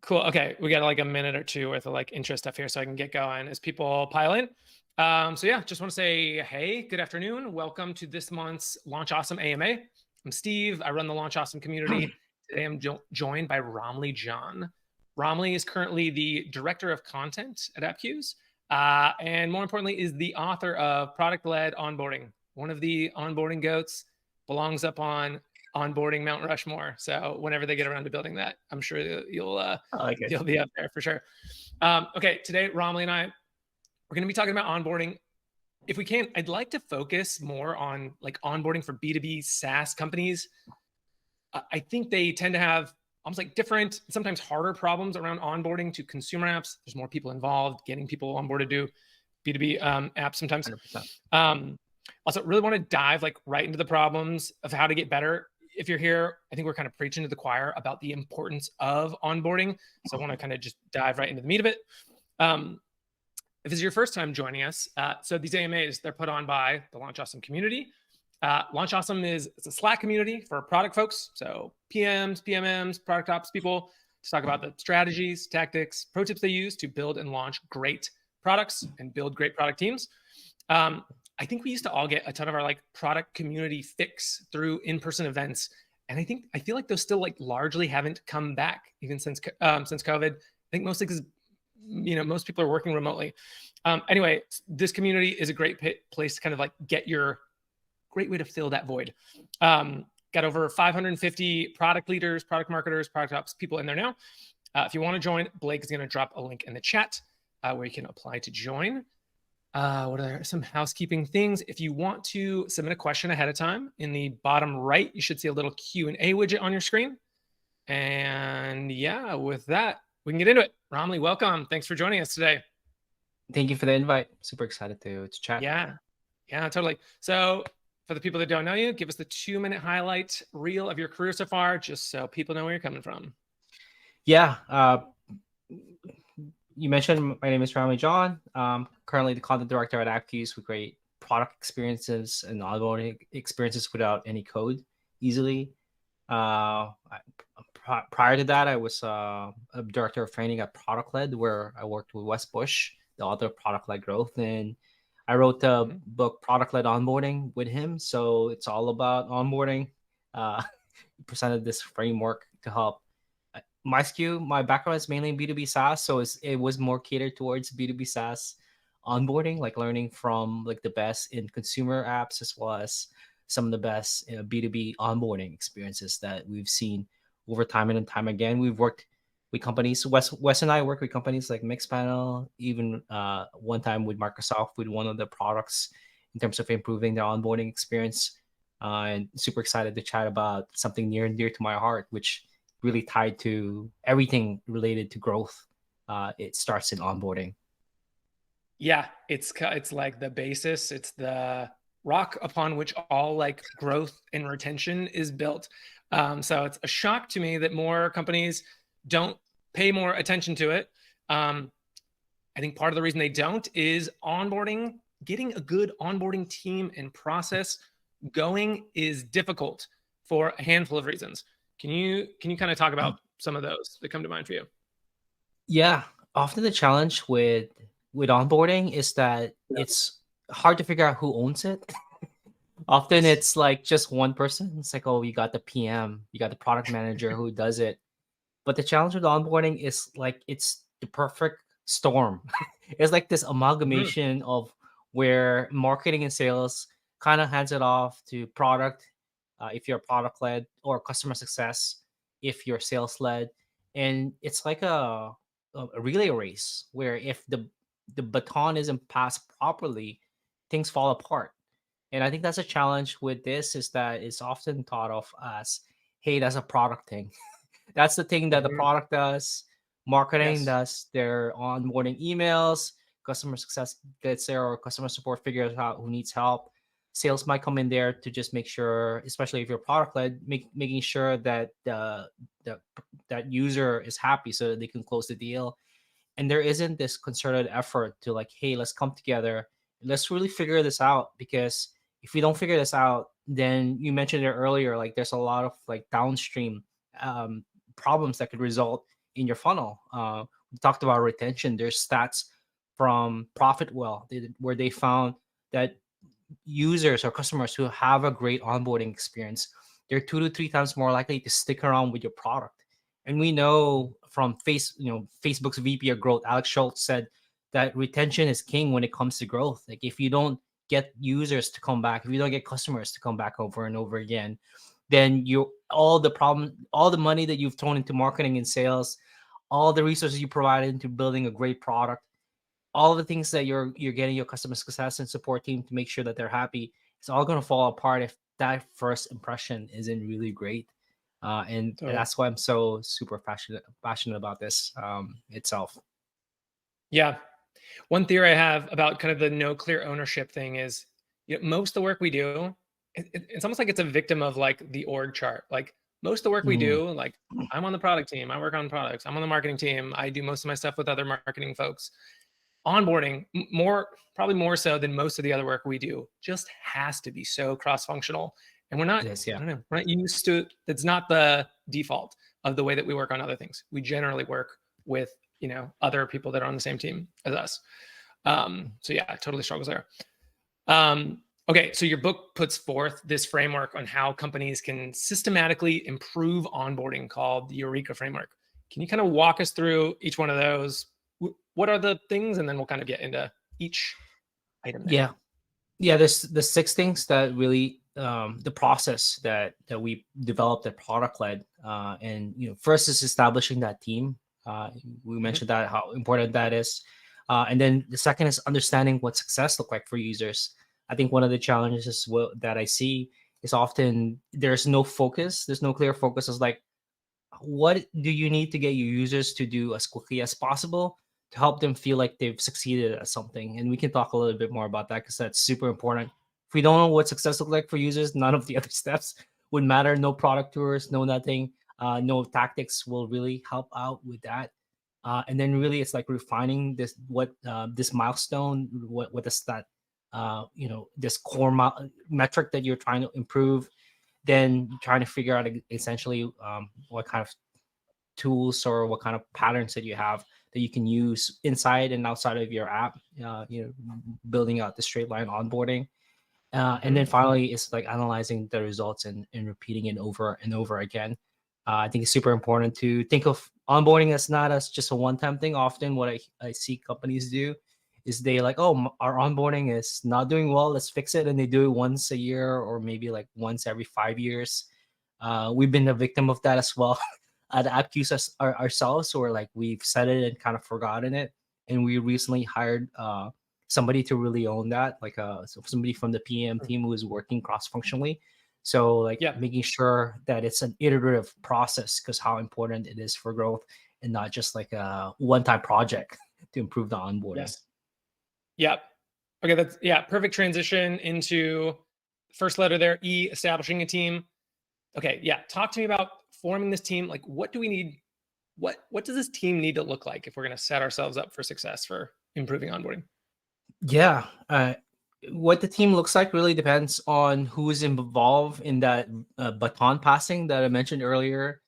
Cool. Okay, we got like a minute or two worth of like intro stuff here, so I can get going as people pile in. So yeah, just want to say, hey, good afternoon. Welcome to this month's Launch Awesome AMA. I'm Steve. I run the Launch Awesome community. Today I'm joined by Ramli John. Ramli is currently the director of content at Appcues, and more importantly, is the author of Product-Led Onboarding. One of the onboarding goats, belongs up on onboarding Mount Rushmore. So whenever they get around to building that, I'm sure you'll be up there for sure. Okay, today Ramli and I we're going to be talking about onboarding. If we can, I'd like to focus more on like onboarding for B2B SaaS companies. I think they tend to have almost like different, sometimes harder problems around onboarding to consumer apps. There's more people involved, getting people onboarded to B2B apps sometimes. Also, really want to dive like right into the problems of how to get better. If you're here, I think we're kind of preaching to the choir about the importance of onboarding. So I want to kind of just dive right into the meat of it. If this is your first time joining us, so these AMAs, they're put on by the Launch Awesome community. Launch Awesome it's a Slack community for product folks. So PMs, PMMs, product ops people to talk about the strategies, tactics, pro tips they use to build and launch great products and build great product teams. I think we used to all get a ton of our like product community fix through in-person events. And I feel like those still like largely haven't come back even since COVID. I think mostly because, most people are working remotely. Anyway, this community is a great place to kind of like get your great way to fill that void. Got over 550 product leaders, product marketers, product ops people in there now. If you want to join, Blake is going to drop a link in the chat where you can apply to join. What are some housekeeping things? If you want to submit a question ahead of time, in the bottom right, you should see a little Q&A widget on your screen. And yeah, with that, we can get into it. Ramli, welcome. Thanks for joining us today. Thank you for the invite. Super excited to chat. Yeah, totally. So for the people that don't know you, give us the 2-minute highlight reel of your career so far, just so people know where you're coming from. Yeah. You mentioned my name is Ramli John. Currently the content director at Appcues. We create product experiences and onboarding experiences without any code easily. Prior to that, I was a director of training at Product-Led, where I worked with Wes Bush, the author of Product-Led Growth. And I wrote the book Product-Led Onboarding with him. So it's all about onboarding. He presented this framework to help. My background is mainly in B2B SaaS, so it was more catered towards B2B SaaS onboarding, like learning from like the best in consumer apps as well as some of the best B2B onboarding experiences that we've seen over time and time again. We've worked with companies. Wes and I work with companies like Mixpanel, even one time with Microsoft with one of the products in terms of improving their onboarding experience. And super excited to chat about something near and dear to my heart, which really tied to everything related to growth. It starts in onboarding. Yeah, it's like the basis. It's the rock upon which all like growth and retention is built. So it's a shock to me that more companies don't pay more attention to it. I think part of the reason they don't is onboarding. Getting a good onboarding team and process going is difficult for a handful of reasons. Can you kind of talk about some of those that come to mind for you? Yeah, often the challenge with onboarding is that it's hard to figure out who owns it. Often it's like just one person. It's like, oh, you got the PM, you got the product manager who does it. But the challenge with onboarding is like it's the perfect storm. It's like this amalgamation of where marketing and sales kind of hands it off to product if you're product led, or customer success if you're sales led. And it's like a relay race where if the baton isn't passed properly, things fall apart. And I think that's a challenge with this, is that it's often thought of as, hey, that's a product thing. That's the thing that the product does. Marketing does their onboarding emails. Customer success gets there, or customer support figures out who needs help. Sales might come in there to just make sure, especially if you're product led, making sure that that user is happy so that they can close the deal. And there isn't this concerted effort to like, hey, let's come together, let's really figure this out. Because if we don't figure this out, then you mentioned it earlier, like there's a lot of like downstream problems that could result in your funnel. We talked about retention. There's stats from Profitwell where they found that users or customers who have a great onboarding experience, they're 2 to 3 times more likely to stick around with your product. And we know from Facebook's VP of growth, Alex Schultz, said that retention is king when it comes to growth. Like if you don't get users to come back, if you don't get customers to come back over and over again, then all the money that you've thrown into marketing and sales, all the resources you provided into building a great product, all the things that you're getting your customer success and support team to make sure that they're happy, it's all going to fall apart if that first impression isn't really great. And Totally. that's why I'm so super passionate about this itself. Yeah. One theory I have about kind of the no clear ownership thing is, most of the work we do, it's almost like it's a victim of like the org chart. Like most of the work we do, like I'm on the product team, I work on products, I'm on the marketing team, I do most of my stuff with other marketing folks. Onboarding, probably more so than most of the other work we do, just has to be so cross-functional. And we're not, I don't know, we're not used to, it's not the default of the way that we work on other things. We generally work with, other people that are on the same team as us. So yeah, totally struggles there. Okay, so your book puts forth this framework on how companies can systematically improve onboarding called the EUREKA framework. Can you kind of walk us through each one of those? What are the things? And then we'll kind of get into each item there. Yeah, there's the 6 things that really the process that we developed at product led. And first is establishing that team. We mentioned that how important that is. And then the second is understanding what success look like for users. I think one of the challenges that I see is often there's no focus. There's no clear focus. It's like, what do you need to get your users to do as quickly as possible to help them feel like they've succeeded at something? And we can talk a little bit more about that because that's super important. If we don't know what success looks like for users, none of the other steps would matter. No product tours, no nothing, no tactics will really help out with that. And then really it's like refining this milestone, what is that, this core metric that you're trying to improve, then trying to figure out essentially what kind of tools or what kind of patterns that you have that you can use inside and outside of your app, building out the straight line onboarding. And then finally, it's like analyzing the results and repeating it over and over again. I think it's super important to think of onboarding as not as just a one-time thing. Often what I see companies do is they like, oh, our onboarding is not doing well, let's fix it. And they do it once a year or maybe like once every 5 years. We've been a victim of that as well at Appcues ourselves, or like we've said it and kind of forgotten it. And we recently hired somebody to really own that, like somebody from the PM team who is working cross-functionally. So like making sure that it's an iterative process, because how important it is for growth and not just like a one-time project to improve the onboarding. Yes. Yep. Okay, that's perfect transition into first letter there, E, establishing a team. Okay, talk to me about forming this team. Like, what do we need? What does this team need to look like if we're going to set ourselves up for success for improving onboarding? Yeah, what the team looks like really depends on who is involved in that baton passing that I mentioned earlier.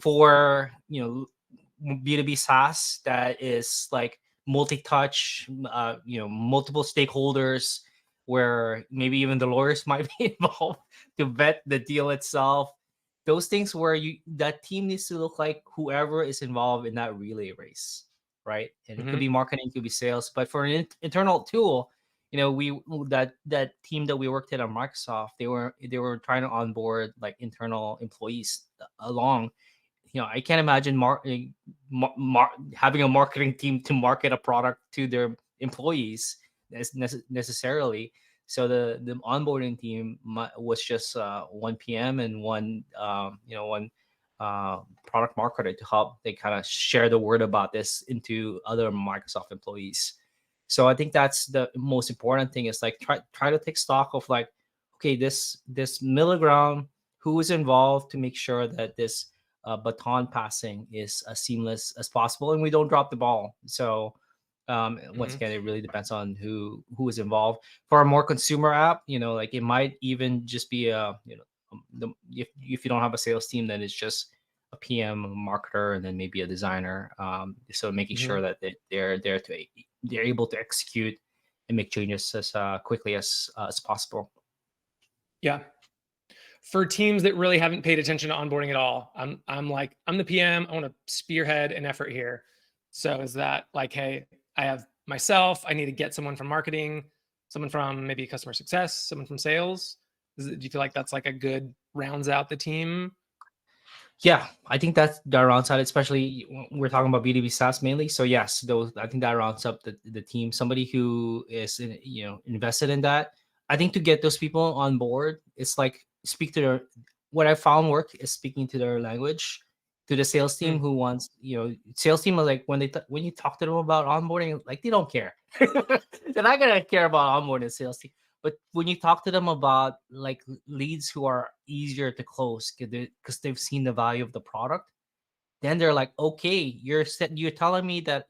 For B2B SaaS, that is like multi-touch, multiple stakeholders, where maybe even the lawyers might be involved to vet the deal itself. Those things where that team needs to look like whoever is involved in that relay race, right? And it could be marketing, it could be sales. But for an internal tool, that team that we worked at on Microsoft, they were trying to onboard like internal employees along. I can't imagine having a marketing team to market a product to their employees necessarily. So the onboarding team was just one PM and one product marketer to help they kind of share the word about this into other Microsoft employees. So I think that's the most important thing, is like try to take stock of like, okay, this middle ground, who is involved to make sure that this baton passing is as seamless as possible and we don't drop the ball. So once again, it really depends on who is involved. For a more consumer app, like it might even just be if you don't have a sales team, then it's just a PM, a marketer, and then maybe a designer. So making sure that they're able to execute and make changes as quickly as possible. Yeah. For teams that really haven't paid attention to onboarding at all, I'm the PM. I want to spearhead an effort here. So is that like, hey, I have myself. I need to get someone from marketing, someone from maybe customer success, someone from sales. Do you feel like that's like a good rounds out the team? Yeah, I think that's that rounds out, especially we're talking about B2B SaaS mainly. So yes, those I think that rounds up the team. Somebody who is invested in that. I think to get those people on board, it's like speak to their. What I found work is speaking to their language, to the sales team who wants sales team are like when you talk to them about onboarding, like they don't care. They're not gonna care about onboarding sales team. But when you talk to them about like leads who are easier to close because they've seen the value of the product, then they're like, okay, you're telling me that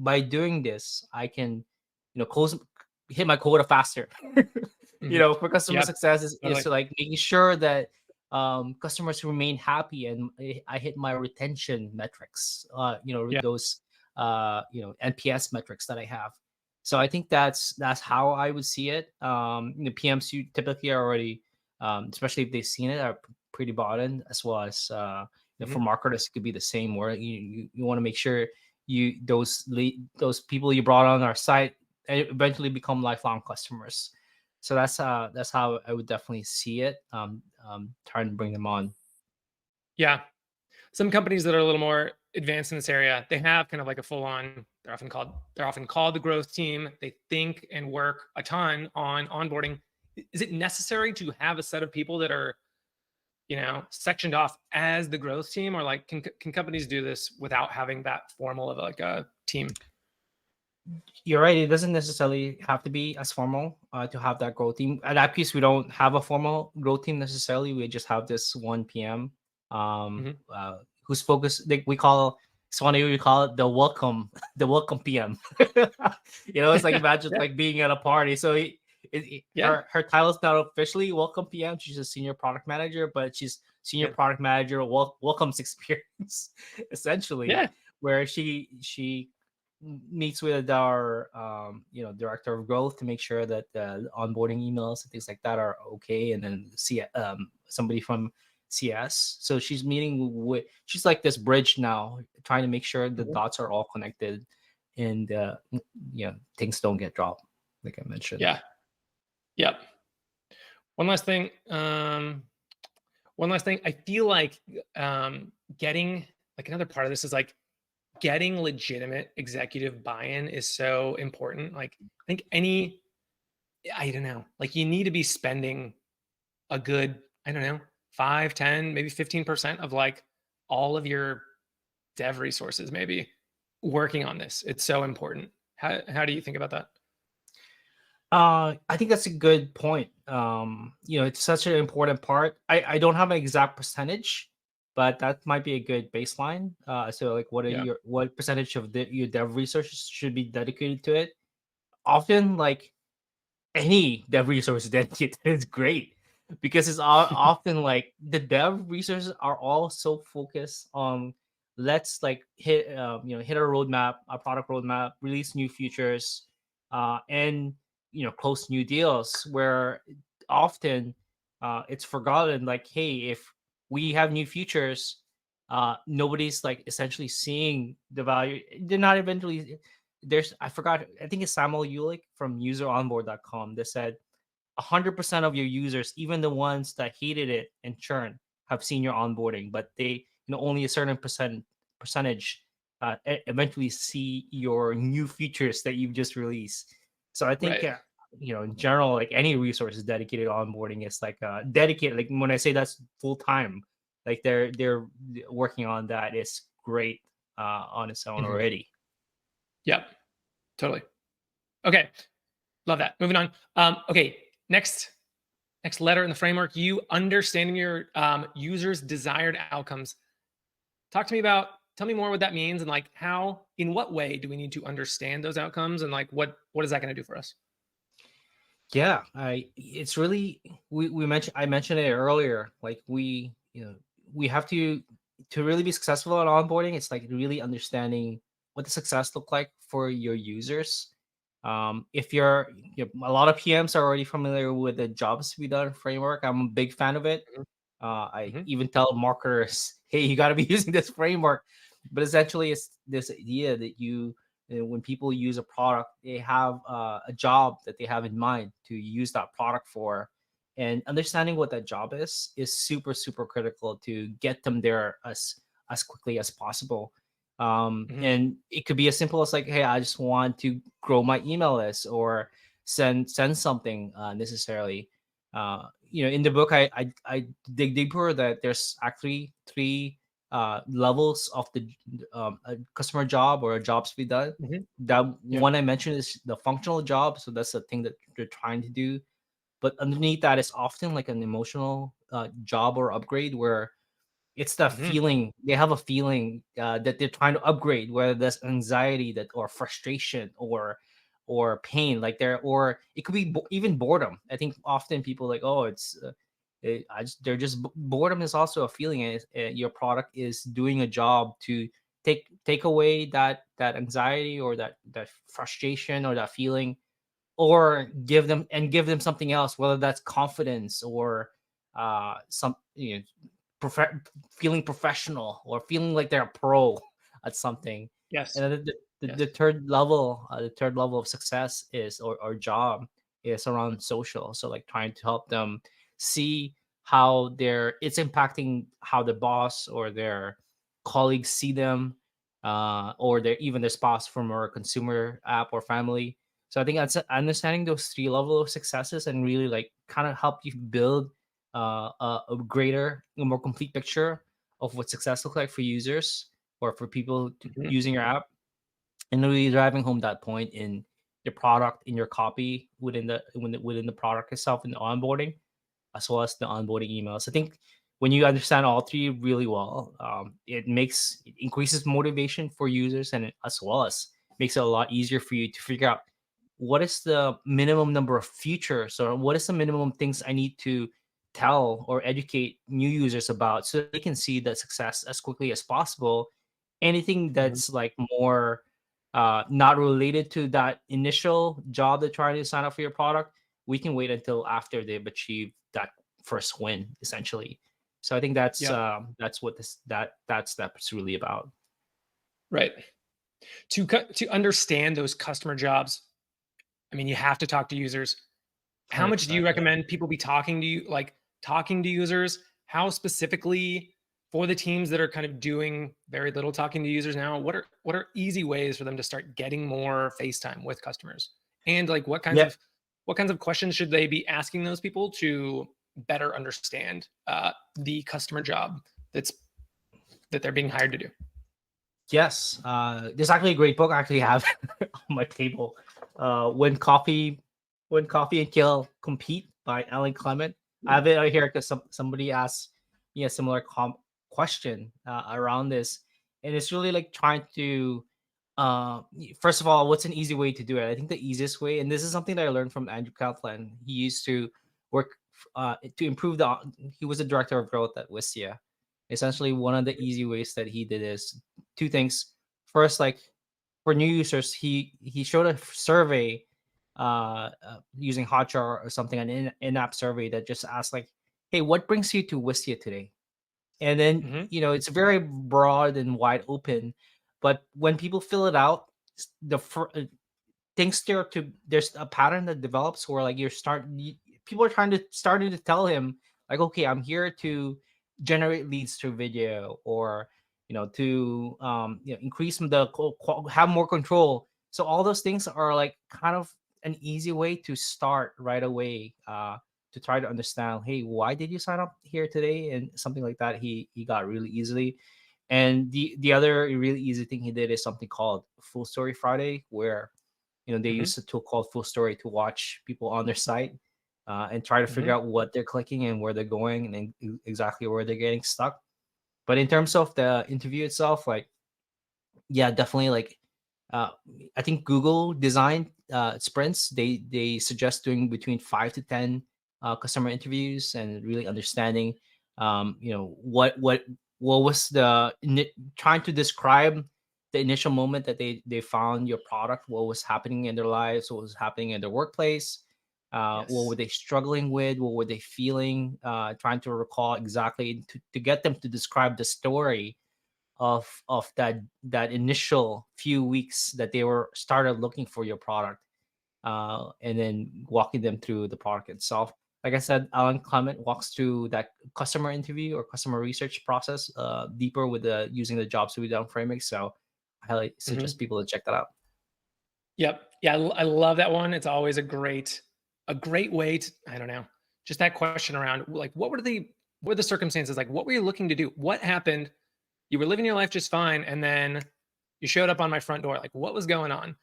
by doing this, I can, close hit my quota faster. For customer Yeah, success is totally. to like making sure that customers remain happy and I hit my retention metrics. Yeah. Those NPS metrics that I have. So I think that's how I would see it. The PMs you typically are already, especially if they've seen it, are pretty bought in, as well as for marketers, it could be the same. Where you want to make sure those people you brought on our site eventually become lifelong customers. So that's how I would definitely see it. Trying to bring them on. Yeah. Some companies that are a little more advanced in this area, they have kind of like a full on, they're often called the growth team. They think and work a ton on onboarding. Is it necessary to have a set of people that are, sectioned off as the growth team, or like can companies do this without having that formal of like a team? You're right. It doesn't necessarily have to be as formal to have that growth team. At Appcues, we don't have a formal growth team necessarily. We just have this one PM who's focused. We call we call it the welcome, the welcome PM. It's like imagine Yeah. like being at a party. So Yeah. her title is not officially welcome PM. She's a senior product manager, but she's senior Yeah. product manager welcomes experience essentially, Yeah. where she meets with our director of growth to make sure that the onboarding emails and things like that are okay, and then see somebody from CS. So she's she's like this bridge now, trying to make sure the dots are all connected, and things don't get dropped, like I mentioned. Yeah. Yep. One last thing. I feel like getting like another part of this is like getting legitimate executive buy-in is so important. Like I think I don't know, like you need to be spending a good, I don't know, 5, 10, maybe 15% of like all of your dev resources, maybe working on this. It's so important. How do you think about that? I think that's a good point. It's such an important part. I don't have an exact percentage, but that might be a good baseline. So like, Yeah. what percentage of your dev resources should be dedicated to it? Often, like any dev resource dedicated is great, because it's often like the dev resources are all so focused on let's like hit hit a product roadmap, release new features, and close new deals, where often it's forgotten like, hey, if we have new features, nobody's like essentially seeing the value. They're not eventually I forgot, I think it's Samuel Ulick from useronboard.com that said 100% of your users, even the ones that hated it and churned, have seen your onboarding, but they only a certain percentage eventually see your new features that you've just released. So I think Right. in general, like any resource is dedicated to onboarding, is like dedicated. Like when I say that's full time, like they're working on that is great on its own Mhm. already. Yep. Totally. Okay. Love that. Moving on. Okay. Next letter in the framework, you understanding your users' desired outcomes. Tell me more what that means, and like in what way do we need to understand those outcomes, and like what is that going to do for us? Yeah, it's really, we mentioned I mentioned it earlier. Like we have to really be successful at onboarding. It's like really understanding what the success look like for your users. If a lot of PMs are already familiar with the jobs to be done framework. I'm a big fan of it. Mhm. I Mhm. even tell marketers, hey, you got to be using this framework. But essentially, it's this idea that when people use a product, they have a job that they have in mind to use that product for. And understanding what that job is super, super critical to get them there as quickly as possible. Mhm. And it could be as simple as like, hey, I just want to grow my email list or send something necessarily. In the book, I dig deeper that there's actually three levels of the a customer job or a jobs to be done. Mhm. That Yeah. one I mentioned is the functional job, so that's the thing that they're trying to do. But underneath that is often like an emotional job or upgrade where it's the Mhm. feeling they have a feeling that they're trying to upgrade, whether that's anxiety that or frustration or pain, like they're or it could be even boredom. I think often people like, oh, they're just boredom is also a feeling, and your product is doing a job to take away that anxiety or that frustration or that feeling, or give them something else, whether that's confidence or some feeling professional or feeling like they're a pro at something. And Yes. then the Yes. third level of success is or job is around social. So like trying to help them see how it's impacting how the boss or their colleagues see them, or their spouse from a consumer app or family. So I think that's understanding those three level of successes and really like kind of help you build a greater, a more complete picture of what success looks like for users or for people Mhm. using your app, and really driving home that point in your product, in your copy within the product itself, in the onboarding, as well as the onboarding emails. I think when you understand all three really well, it increases motivation for users, and as well as makes it a lot easier for you to figure out what is the minimum number of features or what is the minimum things I need to tell or educate new users about so that they can see the success as quickly as possible. Anything Mhm. that's like more not related to that initial job they're trying to sign up for your product, we can wait until after they've achieved that first win, essentially. So I think Yep. that's what that step's really about. Right. To understand those customer jobs, I mean, you have to talk to users. How much do you 100%. Yeah. recommend people be talking to you, like talking to users? How specifically for the teams that are kind of doing very little talking to users now? What are easy ways for them to start getting more face time with customers? And like Yeah. what kinds of questions should they be asking those people to better understand the customer job that they're being hired to do? Yes. There's actually a great book I actually have on my table. When Coffee and Kill Compete by Alan Clement. I have it right here because somebody asked me a similar question around this, and it's really like trying to first of all, what's an easy way to do it? I think the easiest way, and this is something that I learned from Andrew Kaplan. He used to work to improve he was the director of growth at Wistia. Essentially, one of the easy ways that he did is two things. First, like for new users, he showed a survey using Hotjar or something, an in-app survey that just asked like, "Hey, what brings you to Wistia today?" And then Hmm. it's very broad and wide open, but when people fill it out, the things there's a pattern that develops where like people are starting to tell him like, okay, I'm here to generate leads through video, or to increase have more control. So all those things are like kind of an easy way to start right away, to try to understand, hey, why did you sign up here today, and something like that. He got really easily. And the other really easy thing he did is something called Full Story Friday, where they Hmm. use a tool called Full Story to watch people on their site, and try to figure Hmm. out what they're clicking and where they're going, and then exactly where they're getting stuck. But in terms of the interview itself, like, yeah, definitely, like, uh, I think Google designed sprints. They suggest doing between 5 to 10 customer interviews, and really understanding What was trying to describe the initial moment that they found your product, what was happening in their lives, what was happening in their workplace, what were Yes. they struggling with, what were they feeling, trying to recall exactly to get them to describe the story of that initial few weeks that they were started looking for your product, and then walking them through the product itself. Like I said, Alan Clement walks through that customer interview or customer research process deeper with the using the jobs to be done framing. So I highly suggest Hmm. people to check that out. Yep. Yeah, I love that one. It's always a great way to, I don't know, just that question around like what were the circumstances? Like what were you looking to do? What happened? You were living your life just fine, and then you showed up on my front door. Like what was going on?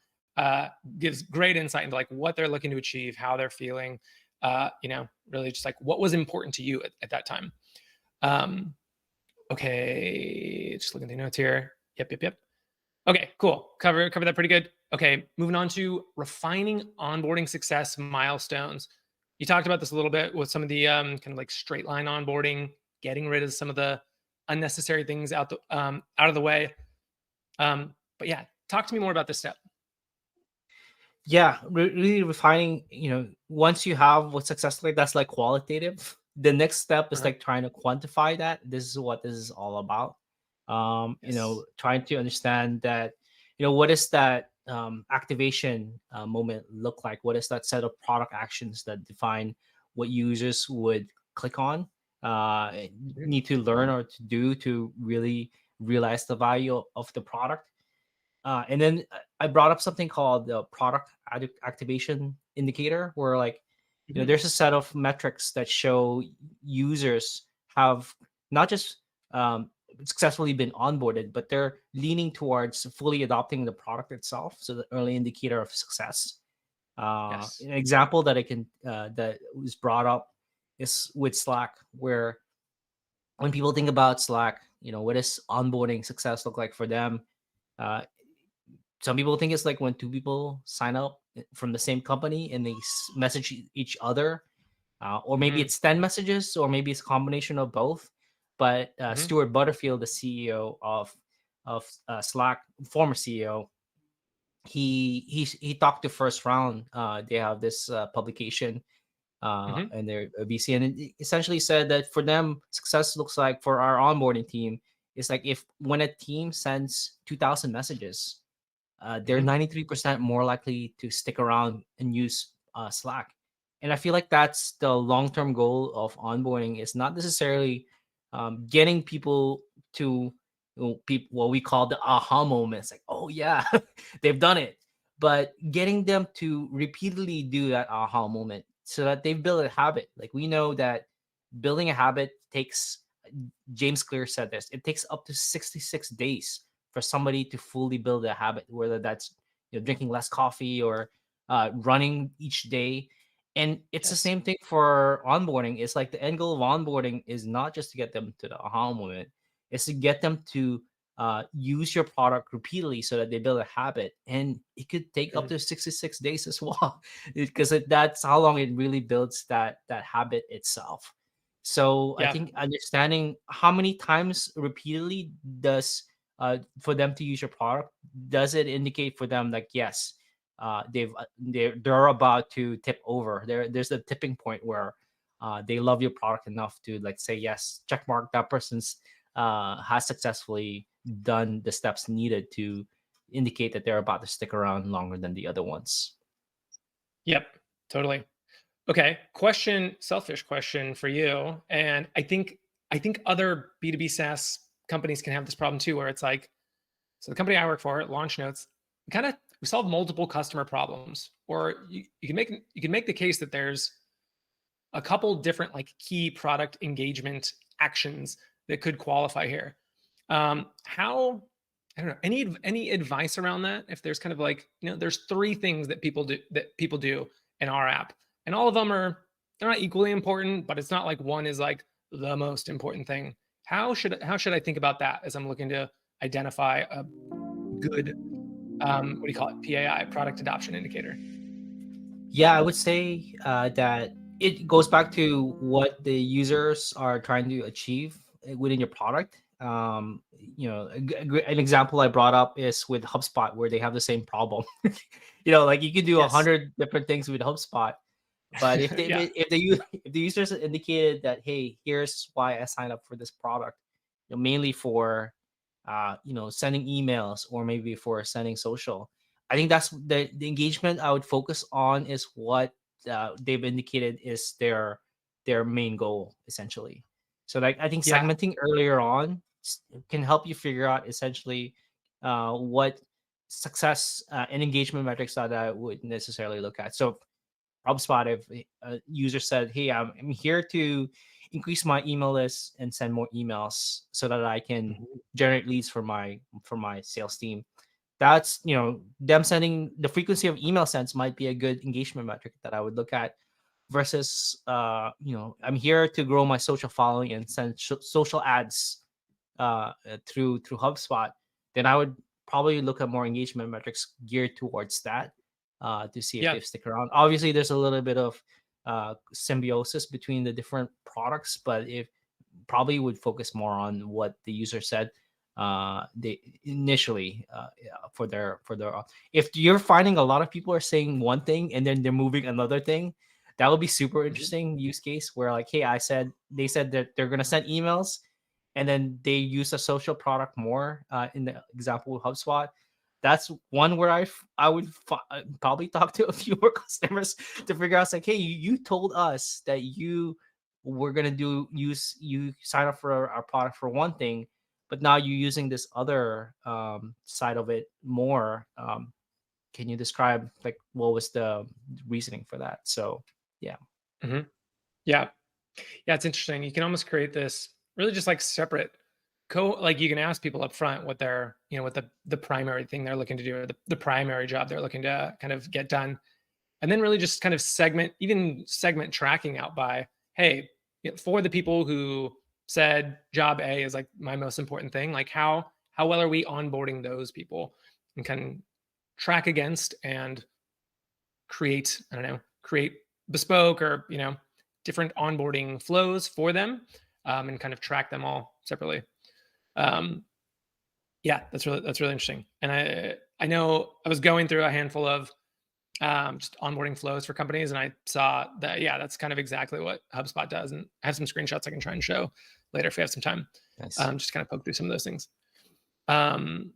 Gives great insight into like what they're looking to achieve, how they're feeling, really just like what was important to you at that time. Um, okay, just looking through notes here. Yep. Okay, cool. Cover that pretty good. Okay, moving on to refining onboarding success milestones. You talked about this a little bit with some of the kind of like straight line onboarding, getting rid of some of the unnecessary things out of the way. But yeah, talk to me more about this step. Yeah, really refining. Once you have what's successful, that's like qualitative. The next step is Uh-huh. like trying to quantify that. This is what this is all about. Yes. Trying to understand that, what is that activation moment look like? What is that set of product actions that define what users would click on? Mhm. Need to learn or to do to really realize the value of the product. And then I brought up something called the product activation indicator, where like, Mhm. there's a set of metrics that show users have not just successfully been onboarded, but they're leaning towards fully adopting the product itself. So the early indicator of success. Yes. An example that I can that was brought up is with Slack, where when people think about Slack, what does onboarding success look like for them? Uh, some people think it's like when two people sign up from the same company and they message each other, or maybe Mhm. it's 10 messages, or maybe it's a combination of both. But Mhm. Stuart Butterfield, the CEO of Slack, former CEO, he talked to First Round. They have this publication, Mhm. and their VC, and it essentially said that for them, success looks like for our onboarding team is like if when a team sends 2,000 messages, they're Mhm. 93% more likely to stick around and use Slack. And I feel like that's the long term goal of onboarding is not necessarily getting people to what we call the aha moments, like, oh, yeah, they've done it. But getting them to repeatedly do that aha moment so that they've built a habit. Like we know that building a habit takes, James Clear said this, it takes up to 66 days for somebody to fully build a habit, whether that's drinking less coffee or running each day. And it's the Yes. same thing for onboarding. It's like the end goal of onboarding is not just to get them to the aha moment, it's to get them to use your product repeatedly so that they build a habit. And it could take up Mhm. to 66 days as well, because that's how long it really builds that habit itself. So I Yeah. think understanding how many times repeatedly does for them to use your product, does it indicate for them like, yes, they're about to tip over, there's a tipping point where they love your product enough to like say yes, check mark, that person's has successfully done the steps needed to indicate that they're about to stick around longer than the other ones. Yep. Totally. Okay. Selfish question for you. And I think other B2B SaaS companies can have this problem too, where it's like, so the company I work for, LaunchNotes, we solve multiple customer problems. Or you can make the case that there's a couple different like key product engagement actions that could qualify here. How I don't know, any advice around that? If there's kind of like, there's three things that people do in our app, and all of them they're not equally important, but it's not like one is like the most important thing. How should I think about that as I'm looking to identify a good what do you call it, PAI, product adoption indicator? Yeah, I would say that it goes back to what the users are trying to achieve within your product. An example I brought up is with HubSpot, where they have the same problem. Like you can do a Yes. hundred different things with HubSpot, but Yeah. if the users indicated that, hey, here's why I signed up for this product, mainly for sending emails or maybe for sending social. I think that's the engagement I would focus on, is what they've indicated is their main goal, essentially. So like I think Yeah. segmenting earlier on can help you figure out essentially what success and engagement metrics that I would necessarily look at. So HubSpot, if a user said, "Hey, I'm here to increase my email list and send more emails so that I can Mhm. generate leads for my sales team," that's them sending the frequency of email sends might be a good engagement metric that I would look at, versus I'm here to grow my social following and send social ads through HubSpot. Then I would probably look at more engagement metrics geared towards that, to see if Yeah. they stick around. Obviously, there's a little bit of symbiosis between the different products, but if probably would focus more on what the user said they initially, yeah, for their if you're finding a lot of people are saying one thing and then they're moving another thing, that would be super Mhm. interesting use case, where like, hey, they said that they're going to send emails, and then they use a social product more, in the example with HubSpot. That's one where I would probably talk to a few more customers to figure out, like, hey, you told us that we're gonna you sign up for our product for one thing, but now you're using this other side of it more. Can you describe, like, what was the reasoning for that? So yeah. Mhm. Yeah. Yeah, it's interesting. You can almost create this really just like separate like you can ask people up front what they're, what the primary thing they're looking to do, or the primary job they're looking to kind of get done. And then really just kind of segment tracking out by, hey, for the people who said job A is like my most important thing, like how well are we onboarding those people, and can track against and create, I don't know, create bespoke or, different onboarding flows for them, and kind of track them all separately. Um, yeah, that's really interesting. And I know I was going through a handful of just onboarding flows for companies, and I saw that, yeah, that's kind of exactly what HubSpot does. And I have some screenshots I can try and show later if we have some time. Nice. Just kind of poke through some of those things. Um,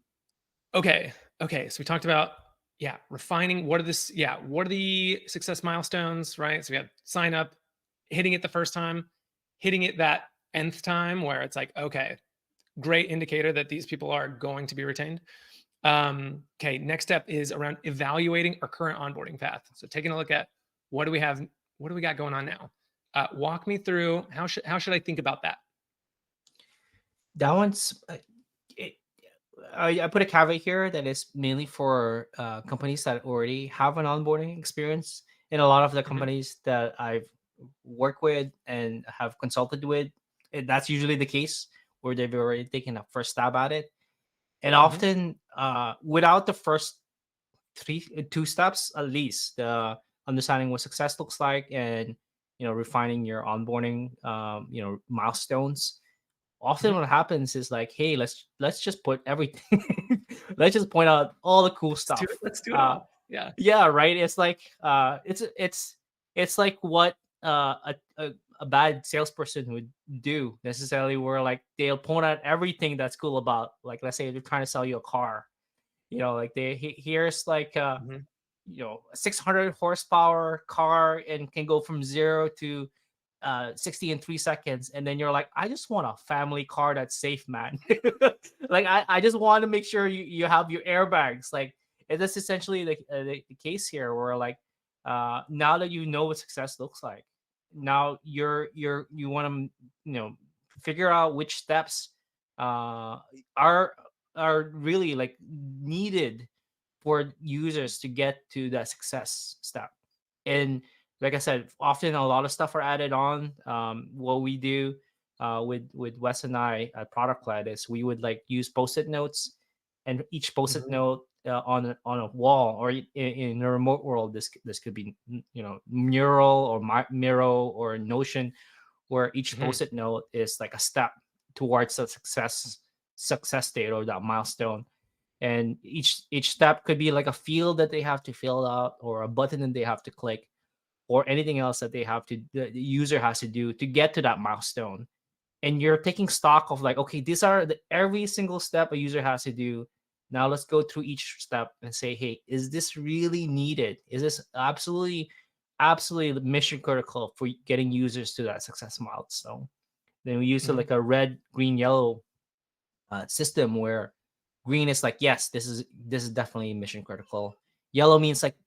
Okay. Okay. So we talked about, yeah, refining what are the success milestones, right? So we have sign up, hitting it the first time, hitting it that nth time where it's like, okay, great indicator that these people are going to be retained. Okay, next step is around evaluating our current onboarding path. So taking a look at what do we have, what do we got going on now? Walk me through how should I think about that? That one's it, I put a caveat here that is mainly for companies that already have an onboarding experience. And a lot of the Mhm. companies that I've worked with and have consulted with, that's usually the case, where they've already taken a first stab at it. And Mhm. often, without the first two steps at least, the understanding what success looks like, and refining your onboarding milestones, often Mhm. what happens is like, hey, let's just put everything let's just point out all the cool Let's do it. stuff. Let's do it all. Yeah. Yeah, right. It's like it's like what a bad salesperson would do necessarily, where like they'll point out everything that's cool about, like, let's say they're trying to sell you a car, like here's like Mhm. a 600 horsepower car and can go from 0 to 60 in 3 seconds, and then you're like, I just want a family car that's safe, man. Like I just want to make sure you have your airbags. Like, and that's essentially the case here, where like now that you know what success looks like, now you want to figure out which steps uh are really like needed for users to get to that success step. And like I said, often a lot of stuff are added on. What we do with Wes and I at Product Led is we would like use post-it notes, and each post-it Mhm. note on a wall, or in a remote world, this could be Mural or Miro or Notion, where each Mhm. post-it note is like a step towards a success state or that milestone. And each step could be like a field that they have to fill out, or a button that they have to click, or anything else that the user has to do to get to that milestone. And you're taking stock of like, okay, these are every single step a user has to do. Now let's go through each step and say, hey, is this really needed? Is this absolutely mission critical for getting users to that success milestone? Then we use Mhm. like a red, green, yellow system, where green is like, yes, this is definitely mission critical. Yellow means like,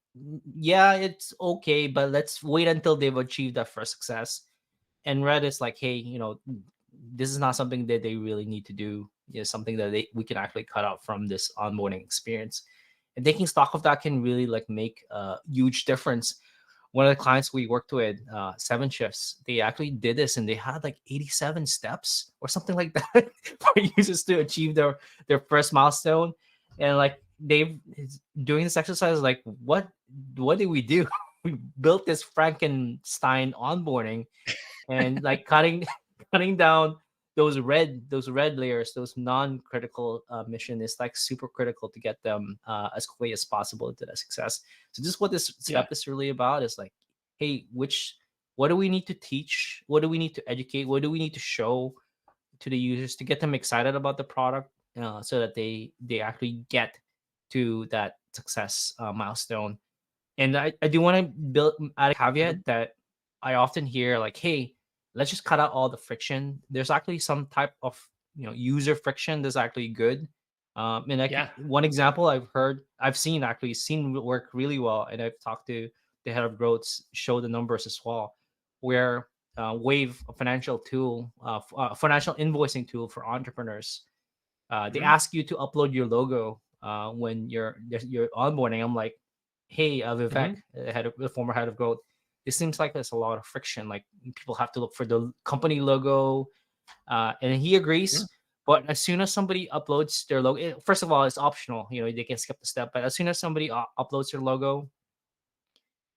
yeah, it's okay, but let's wait until they've achieved that first success. And red is like, hey, this is not something that they really need to do. Something that we can actually cut out from this onboarding experience. And taking stock of that can really like make a huge difference. One of the clients we worked with, 7 shifts, they actually did this, and they had like 87 steps or something like that for users to achieve their first milestone. And like they doing this exercise, like what did we do? We built this Frankenstein onboarding, and like cutting down those red layers, those non-critical mission, is like super critical to get them as quickly as possible to that success. So just what this Yeah. step is really about is like, hey, what do we need to teach, what do we need to educate, what do we need to show to the users to get them excited about the product, so that they actually get to that success milestone. And I do want to add a caveat Mhm. that I often hear like, hey, let's just cut out all the friction. There's actually some type of user friction that's actually good. And like Yeah. one example I've seen work really well, and I've talked to the head of growth, show the numbers as well, where Wave, a financial tool, financial invoicing tool for entrepreneurs, they Mhm. ask you to upload your logo when you're onboarding. I'm like, hey, Vivek, Mhm. the former head of growth, it seems like there's a lot of friction. Like people have to look for the company logo, and he Yeah. agrees. But as soon as somebody uploads their logo, first of all, it's optional. They can skip the step. But as soon as somebody uploads their logo,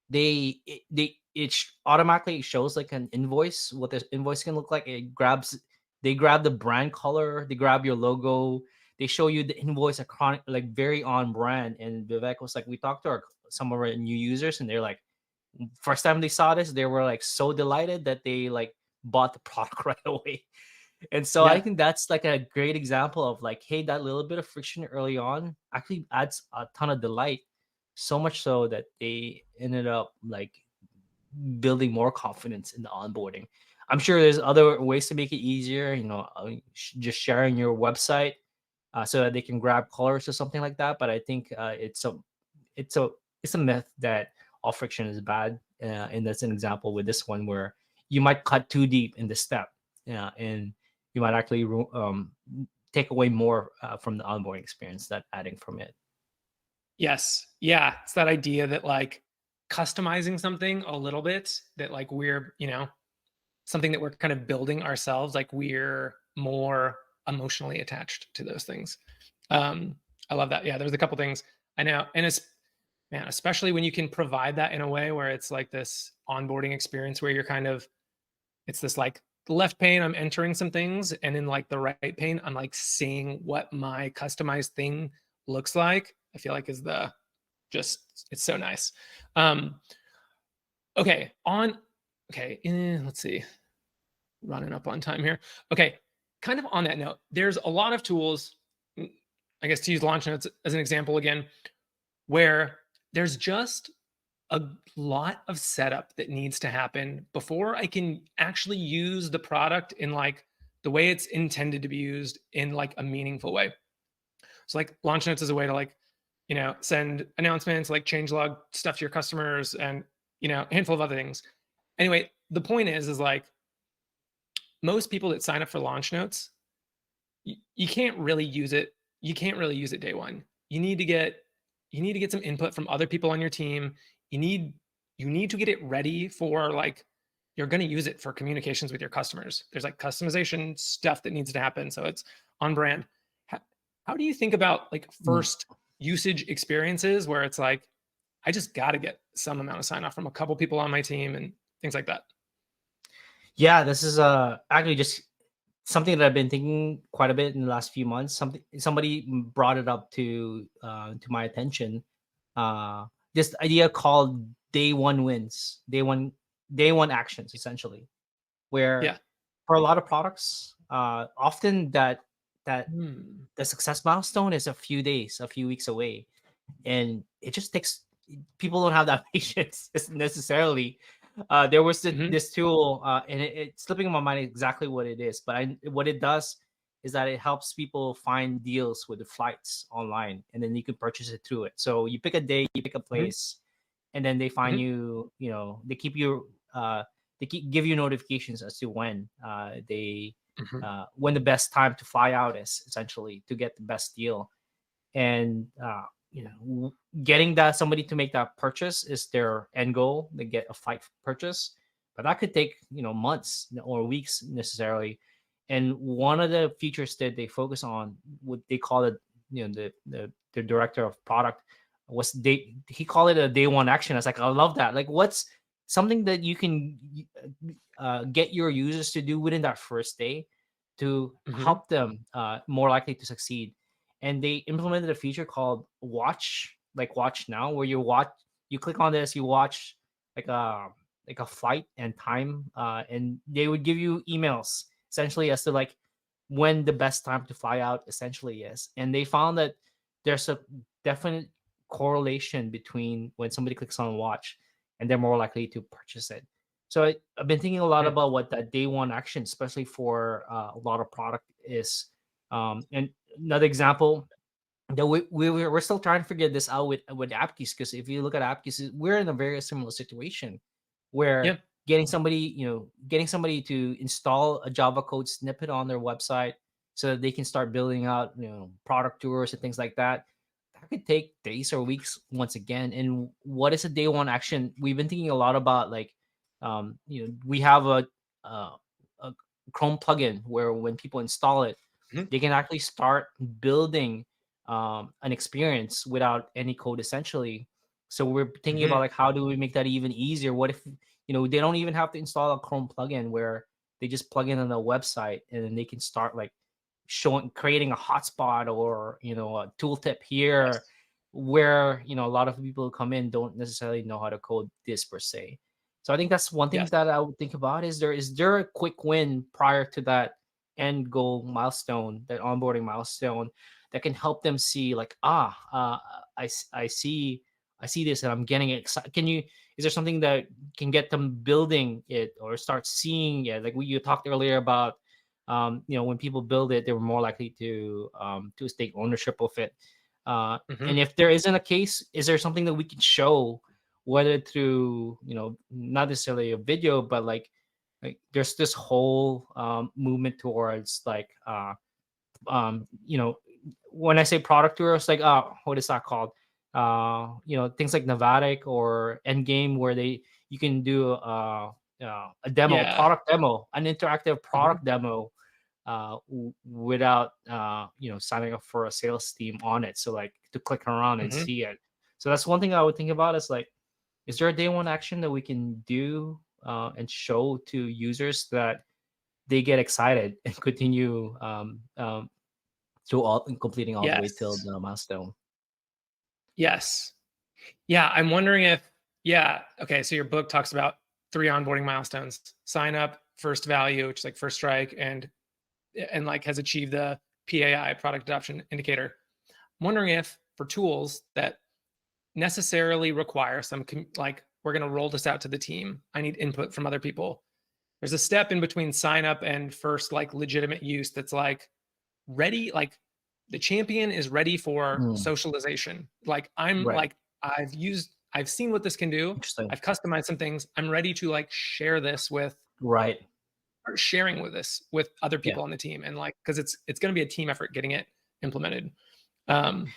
it automatically shows like an invoice, what this invoice can look like. They grab the brand color, they grab your logo, they show you the invoice like very on brand. And Vivek was like, we talked to some of our new users, and they're like, first time they saw this, they were like so delighted that they like bought the product right away. And so I Yeah. think that's like a great example of like, hey, that little bit of friction early on actually adds a ton of delight. So much so that they ended up like building more confidence in the onboarding. I'm sure there's other ways to make it easier, just sharing your website so that they can grab colors or something like that. But I think it's a it's a myth that all friction is bad, and that's an example with this one where you might cut too deep in the step, and you might actually take away more from the onboarding experience that adding from it. Yes. Yeah. It's that idea that like customizing something a little bit, that like we're, something that we're kind of building ourselves, like we're more emotionally attached to those things. Um, I love that. Yeah, there's a couple things I know. And it's, man, especially when you can provide that in a way where it's like this onboarding experience where you're kind of, it's this like the left pane, I'm entering some things, and in like the right pane, I'm like seeing what my customized thing looks like. I feel like is the just, it's so nice. Um, okay, let's see, running up on time here. Okay, kind of on that note, there's a lot of tools, I guess to use LaunchNotes as an example again, where there's just a lot of setup that needs to happen before I can actually use the product in like the way it's intended to be used in like a meaningful way. So like LaunchNotes is a way to like, send announcements, like change log stuff to your customers, and a handful of other things. Anyway, the point is like most people that sign up for LaunchNotes, you can't really use it. You can't really use it day one. You need to get some input from other people on your team. You need to get it ready for like you're going to use it for communications with your customers. There's like customization stuff that needs to happen, so it's on brand. How, how do you think about like Mm. first? usage experiences where it's like, I just got to get some amount of sign off from a couple people on my team and things like that. Yeah, this is actually just something that I've been thinking quite a bit in the last few months. Somebody brought it up to my attention. This idea called day one wins, day one actions, essentially, where Yeah. for a lot of products, often that Hmm. the success milestone is a few days, a few weeks away, and it just takes people don't have that patience necessarily. There was Mhm. this tool, and it's slipping in my mind exactly what it is, but what it does is that it helps people find deals with the flights online, and then you can purchase it through it. So you pick a day, you pick a Mhm. place, and then they find Mhm. you. You know, they keep you. Give you notifications as to Mhm. when the best time to fly out is, essentially, to get the best deal. And getting that somebody to make that purchase is their end goal. They get a flight purchase, but that could take months or weeks necessarily. And one of the features that they focus on, what they call it, the director of product, he called it a day one action. I was like, I love that. Like, what's something that you can get your users to do within that first day to Mhm. help them more likely to succeed. And they implemented a feature called watch now, where you click on this, you watch like a flight and time, and they would give you emails essentially as to like when the best time to fly out essentially is. And they found that there's a definite correlation between when somebody clicks on watch and they're more likely to purchase it. So I've been thinking a lot Mm. about what that day one action, especially for a lot of product, is. And another example that we're still trying to figure this out with Appcues, because if you look at Appcues, we're in a very similar situation where Yeah. getting somebody to install a Java code snippet on their website so that they can start building out product tours and things like that. That could take days or weeks once again. And what is a day one action? We've been thinking a lot about, like, we have uh, a Chrome plugin where when people install it, Mhm. they can actually start building an experience without any code, essentially. So we're thinking about, Mhm. like, how do we make that even easier? What if they don't even have to install a Chrome plugin, where they just plug in on the website and then they can start like creating a hotspot, or a tooltip here, Yes. where a lot of people who come in don't necessarily know how to code this per se. So I think that's one thing Yes. that I would think about. Is there a quick win prior to that end goal milestone, that onboarding milestone, that can help them see, like, I see this and I'm getting excited? Is there something that can get them building it or start seeing it? Like you talked earlier about, when people build it, they were more likely to take ownership of it. And Mhm. if there isn't a case, is there something that we can show, whether through, not necessarily a video, but like there's this whole movement towards, like, when I say product tours, like, what is that called? Things like Novatic or Endgame, where you can do a demo, a Yeah. product demo, an interactive Mhm. product demo, without signing up for a sales team on it. So, like, to click around and Mhm. see it. So that's one thing I would think about, is like, is there a day one action that we can do and show to users that they get excited and continue through all completing all the way till Yes. the milestone? Yes. Yeah, I'm wondering if yeah, okay, so your book talks about 3 onboarding milestones: sign up, first value, which is like first strike, and like has achieved the PAI, product adoption indicator. I'm wondering if for tools that necessarily require like, we're going to roll this out to the team, I need input from other people. There's a step in between sign up and first, like, legitimate use that's like ready, like the champion is ready for Mm, socialization. Like, I'm right. like, I've seen what this can do. Interesting. I've customized some things. I'm ready to like share this with Right. or sharing with this with other Yeah. people on the team, and like, because it's going to be a team effort getting it implemented. Um,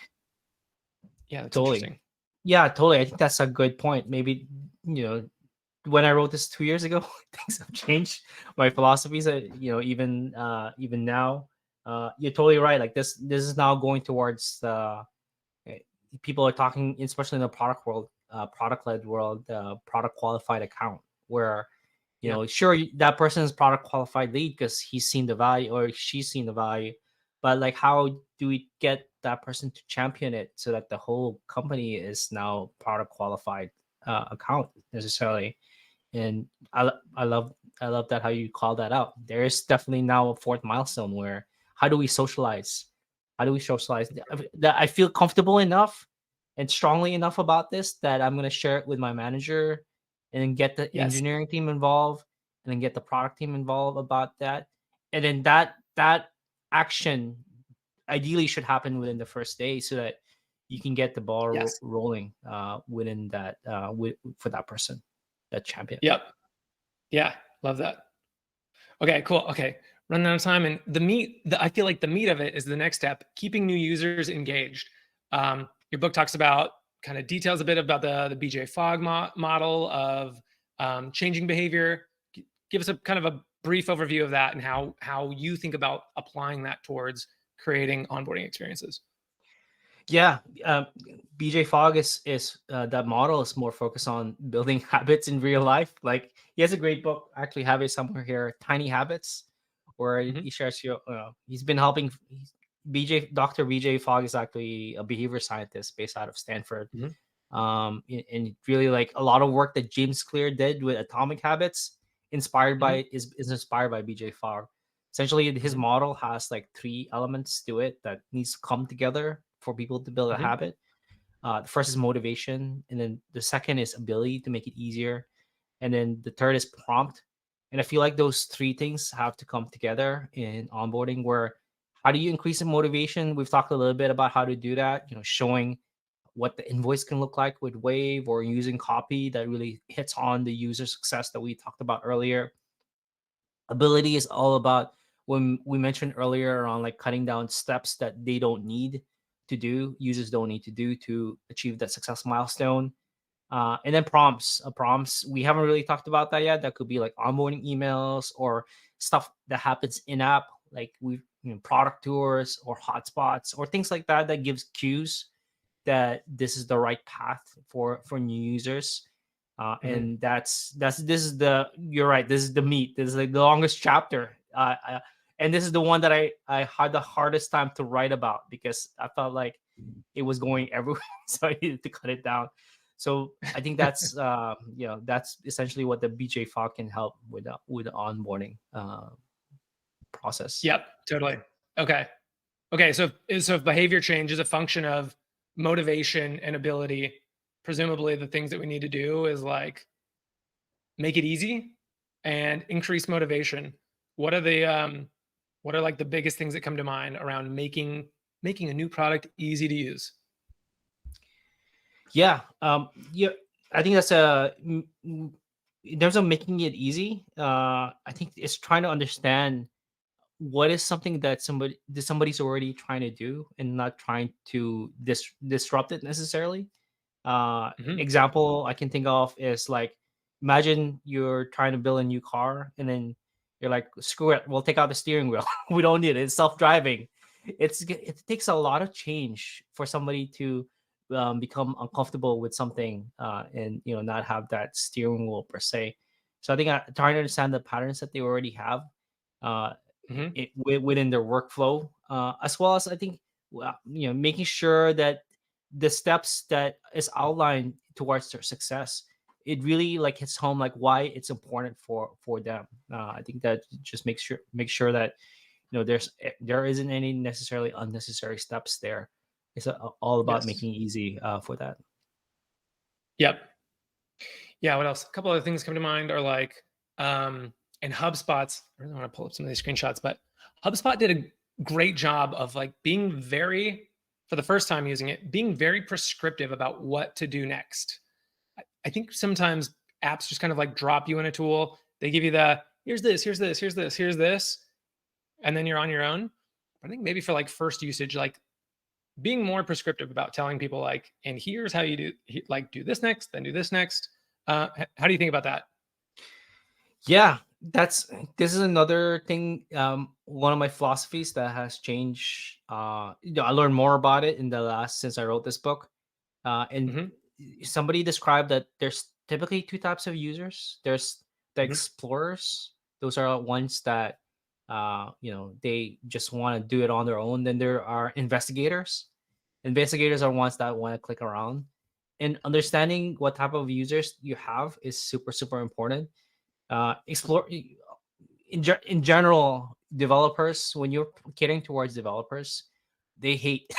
yeah, that's Totally. interesting. Yeah. Totally. I think that's a good point. Maybe when I wrote this 2 years ago, things have changed. My philosophies, even now, you're totally right. Like, this is now going towards the People are talking, especially in the product world, product-led world, product qualified account, where Yeah. sure, that person is product qualified lead because he's seen the value or she's seen the value, but like, how do we get that person to champion it so that the whole company is now product qualified account necessarily? And I love that how you call that out. There is definitely now a fourth milestone where how do we socialize? How do we socialize that I feel comfortable enough and strongly enough about this that I'm gonna share it with my manager and then get the Yes. engineering team involved and then get the product team involved about that. And then that action ideally should happen within the first day so that you can get the ball Yes. rolling within that for that person, that champion. Yep. Yeah. Love that. Okay, cool. Okay. Running out of time. And I feel like the meat of it is the next step, keeping new users engaged. Your book talks about kind of details a bit about the BJ Fogg model of changing behavior. Give us a kind of a brief overview of that and how you think about applying that towards creating onboarding experiences. Yeah, BJ Fogg is that model is more focused on building habits in real life. Like, he has a great book. I actually have it somewhere here, Tiny Habits, where Mhm. he shares he's been helping. Dr. BJ Fogg is actually a behavior scientist based out of Stanford. Mhm. And really, like, a lot of work that James Clear did with Atomic Habits Mhm. is inspired by BJ Fogg. Essentially, his Mhm. model has like three elements to it that needs to come together for people to build a Mhm. habit. The first is motivation, and then the second is ability to make it easier, and then the third is prompt. And I feel like those three things have to come together in onboarding. Where how do you increase the motivation? We've talked a little bit about how to do that. Showing what the invoice can look like with Wave, or using copy that really hits on the user success that we talked about earlier. Ability is all about when we mentioned earlier on, like, cutting down steps that they don't need to do, users don't need to do to achieve that success milestone. And then prompts, we haven't really talked about that yet. That could be like onboarding emails or stuff that happens in app, like product tours or hotspots or things like that, that gives cues that this is the right path for new users. Mhm. And this is the you're right, this is the meat, this is like the longest chapter. And this is the one that I had the hardest time to write about because I felt like it was going everywhere. So I needed to cut it down. So I think that's essentially what the BJ Fogg can help with the onboarding process. Yep. Totally. Okay. Okay, so if behavior change is a function of motivation and ability, presumably the things that we need to do is like make it easy and increase motivation. What are what are like the biggest things that come to mind around making a new product easy to use? Yeah. Yeah. I think that's in terms of making it easy. I think it's trying to understand what is something that somebody's already trying to do and not trying to disrupt it necessarily. Mhm. Example I can think of is like, imagine you're trying to build a new car and then you're like, screw it, we'll take out the steering wheel. We don't need it. It's self-driving. It takes a lot of change for somebody to become uncomfortable with something and not have that steering wheel per se. So I think trying to understand the patterns that they already have uh, Mhm. within their workflow, as well as I think making sure that the steps that is outlined towards their success, it really like hits home like why it's important for them. I think that just make sure that there isn't any necessarily unnecessary steps there. It's all about Yes. making it easy for that. Yep. Yeah, what else? A couple other things come to mind are like, and HubSpot's, I really want to pull up some of these screenshots, but HubSpot did a great job of like being very, for the first time using it, being very prescriptive about what to do next. I think sometimes apps just kind of like drop you in a tool. They give you the here's this, here's this, here's this, here's this, and then you're on your own. I think maybe for like first usage, like being more prescriptive about telling people like, and here's how you do, like do this next, then do this next. How do you think about that? Yeah, This is another thing. One of my philosophies that has changed. I learned more about it in the last since I wrote this book. And Hmm. somebody described that there's typically two types of users. There's the Hmm. explorers. Those are ones that they just want to do it on their own. Then there are investigators. Investigators are ones that want to click around. And understanding what type of users you have is super super important. Explore in general, developers, when you're getting towards developers, they hate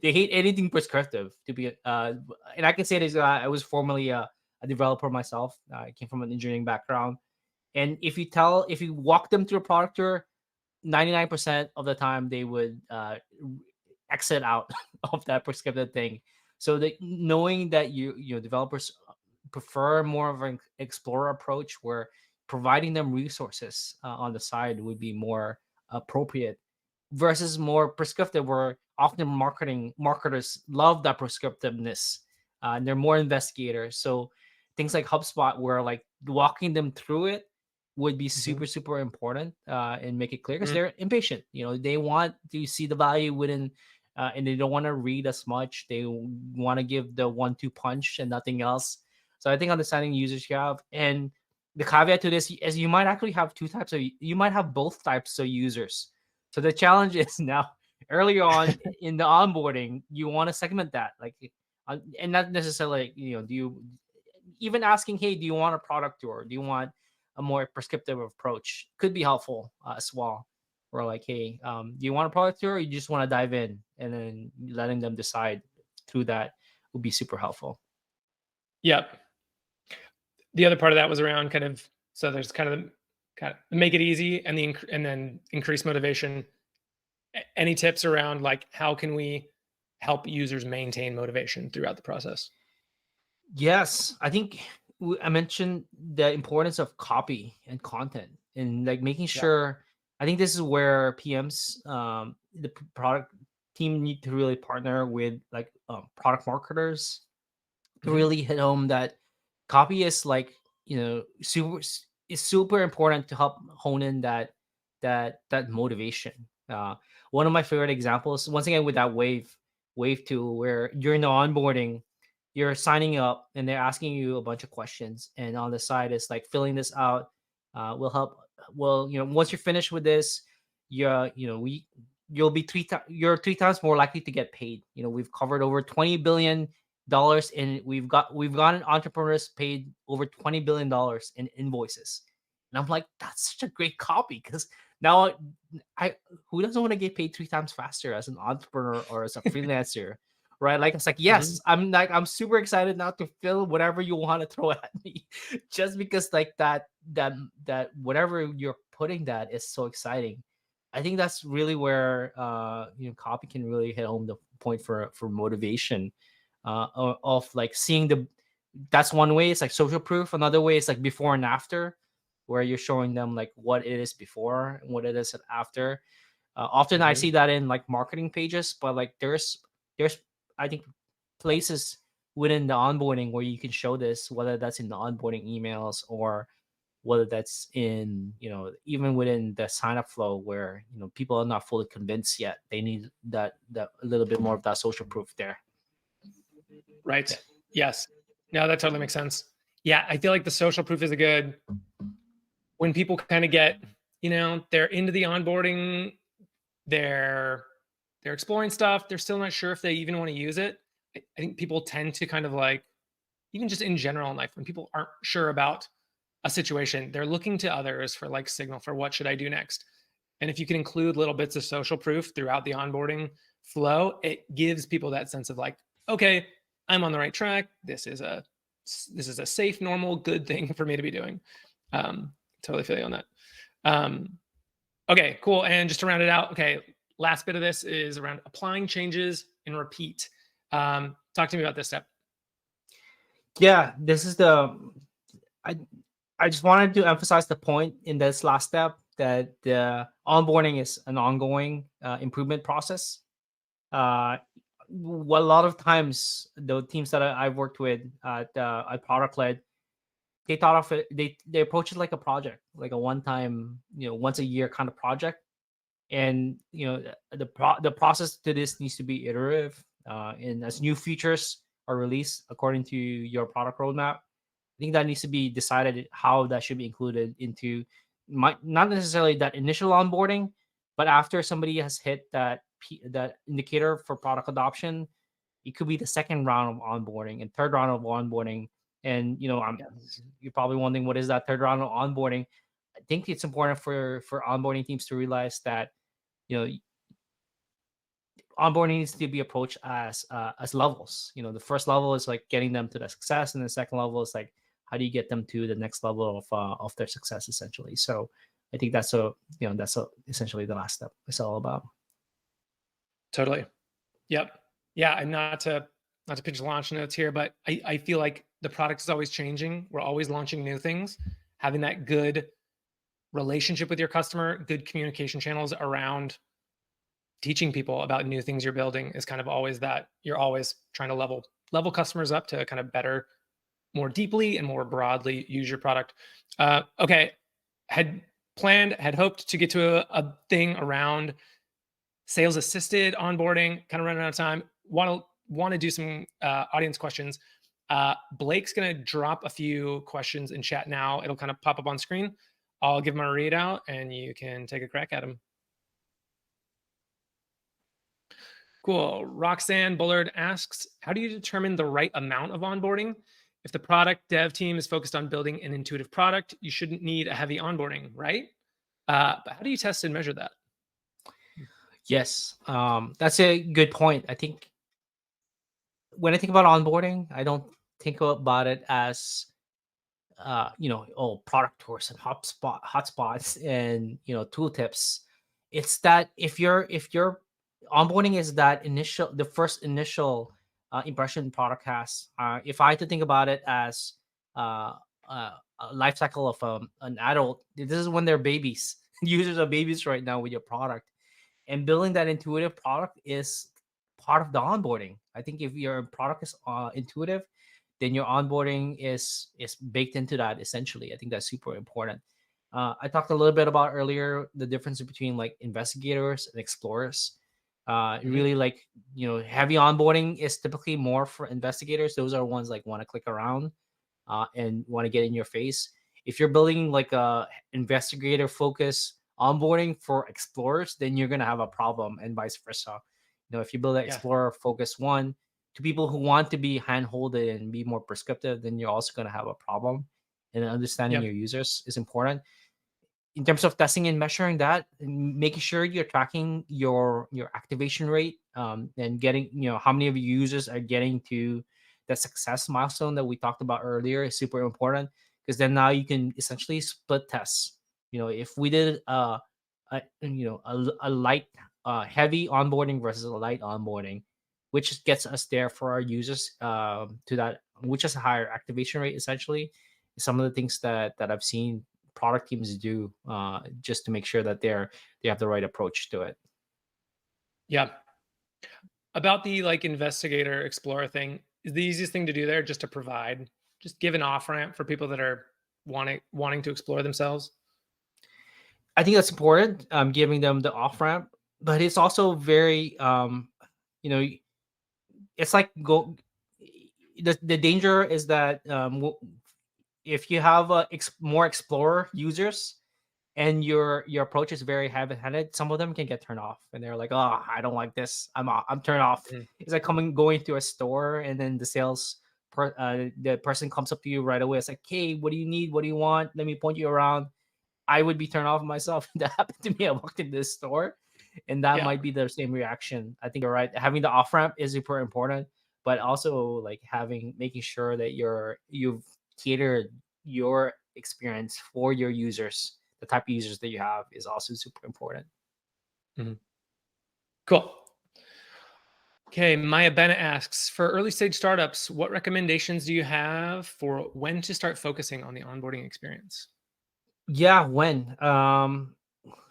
they hate anything prescriptive to be and I can say this, I was formerly a developer myself. I came from an engineering background, and if you walk them through a product tour, 99% of the time they would exit out of that prescriptive thing. So knowing that developers prefer more of an explorer approach where providing them resources on the side would be more appropriate versus more prescriptive, where often marketers love that prescriptiveness, and they're more investigators. So things like HubSpot, where like walking them through it would be Hmm. super super important, and make it clear, because they're impatient. They want to see the value within, and they don't want to read as much. They want to give the 1-2 punch and nothing else. So I think understanding users you have, and the caveat to this is you might actually have you might have both types of users. So the challenge is now, early on in the onboarding, you want to segment that, like, and not necessarily, do you even asking, hey, do you want a product tour? Do you want a more prescriptive approach? Could be helpful as well. Or like, hey, do you want a product tour, or you just want to dive in, and then letting them decide through that would be super helpful. Yep. The other part of that was around kind of, so there's kind of make it easy and and then increase motivation. Any tips around like how can we help users maintain motivation throughout the process? Yes, I think I mentioned the importance of copy and content, and like making Yeah. sure. I think this is where PMs, the product team, need to really partner with like product marketers to Hmm. really hit home that copy is like, is super important to help hone in that motivation. One of my favorite examples, once again, with that wave tool, where during the onboarding, you're signing up and they're asking you a bunch of questions, and on the side is like, filling this out will help. Well, once you're finished with this, you're you know we you'll be you're 3 times more likely to get paid. We've covered over $20 billion, and we've gotten entrepreneurs paid over $20 billion in invoices. And I'm like, that's such a great copy, because now I who doesn't want to get paid 3 times faster as an entrepreneur or as a freelancer, right? Like, it's like, Hmm. yes, I'm super excited now to fill whatever you want to throw at me, just because like that whatever you're putting that is so exciting. I think that's really where copy can really hit home the point for motivation, of like seeing that's one way. It's like social proof. Another way is like before and after, where you're showing them like what it is before and what it is after. Often I Hmm. see that in like marketing pages, but like there's I think places within the onboarding where you can show this, whether that's in the onboarding emails, or whether that's in, even within the sign up flow, where people are not fully convinced yet. They need that a little bit more of that social proof there. Right. Yeah. Yes. No, that totally makes sense. Yeah, I feel like the social proof is a good, when people kind of get, they're into the onboarding, they're they're exploring stuff, they're still not sure if they even want to use it. I think people tend to kind of like, even just in general in life, when people aren't sure about a situation, they're looking to others for like signal for what should I do next. And if you can include little bits of social proof throughout the onboarding flow, it gives people that sense of like, okay, I'm on the right track. This is a safe, normal, good thing for me to be doing. Um, totally feel you on that. Um, okay, cool. And just to round it out, okay, last bit of this is around applying changes and repeat. Talk to me about this step. Yeah, this is I I just wanted to emphasize the point in this last step, that the onboarding is an ongoing improvement process. Uh, a lot of times, the teams that I've worked with at product led, they thought of it. They approach it like a project, like a one time, once a year kind of project. And the process to this needs to be iterative. And as new features are released according to your product roadmap, I think that needs to be decided how that should be included into not necessarily that initial onboarding, but after somebody has hit that indicator for product adoption, it could be the second round of onboarding and third round of onboarding. And you're probably wondering, what is that third round of onboarding? I think it's important for onboarding teams to realize that you know onboarding needs to be approached as levels. The first level is like getting them to the success, and the second level is like, how do you get them to the next level of their success, essentially. So I think that's essentially the last step. It's all about. Totally. Yep. Yeah. And not to pitch LaunchNotes here, but I feel like the product is always changing. We're always launching new things. Having that good relationship with your customer, good communication channels around teaching people about new things you're building is kind of always that you're always trying to level customers up to kind of better, more deeply and more broadly use your product. Okay. Had hoped to get to a thing around sales assisted onboarding, kind of running out of time. Want to do some audience questions. Blake's going to drop a few questions in chat now. It'll kind of pop up on screen. I'll give them a readout and you can take a crack at them. Cool. Roxanne Bullard asks, how do you determine the right amount of onboarding? If the product dev team is focused on building an intuitive product, you shouldn't need a heavy onboarding, right? But how do you test and measure that? Yes, that's a good point. I think when I think about onboarding, I don't think about it as product tours and hotspots and tooltips. It's that if your onboarding is the first initial impression product has. If I had to think about it as a life cycle of an adult, this is when they're babies. Users are babies right now with your product, and building that intuitive product is part of the onboarding. I think if your product is intuitive, then your onboarding is baked into that, essentially. I think that's super important. I talked a little bit about earlier the difference between like investigators and explorers. Really, like, heavy onboarding is typically more for investigators. Those are ones like want to click around and want to get in your face. If you're building like a investigator focus onboarding for explorers, then you're gonna have a problem, and vice versa. If you build an explorer focus one to people who want to be handholded and be more prescriptive, then you're also gonna have a problem. And understanding your users is important. In terms of testing and measuring that, making sure you're tracking your activation rate, and getting, how many of your users are getting to the success milestone that we talked about earlier is super important, because then now you can essentially split tests. If we did a light, heavy onboarding versus a light onboarding, which gets us there for our users, to that, which is a higher activation rate, essentially. Some of the things that I've seen product teams do, just to make sure that they have the right approach to it. Yeah. About the like investigator explorer thing, is the easiest thing to do there just to give an off ramp for people that are wanting to explore themselves? I think that's important, giving them the off ramp, but it's also very, it's like the danger is that, if you have more explorer users and your approach is very heavy-handed, some of them can get turned off, and they're like, "Oh, I don't like this. I'm turned off." It's like going to a store, and then the person comes up to you right away. It's like, "Hey, what do you need? What do you want? Let me point you around." I would be turned off myself. That happened to me. I walked in this store, and that might be the same reaction. I think you're right. Having the off ramp is super important, but also like making sure that you've catered your experience for your users. The type of users that you have is also super important. Cool. Okay, Maya Bennett asks, for early stage startups, what recommendations do you have for when to start focusing on the onboarding experience? Yeah, when.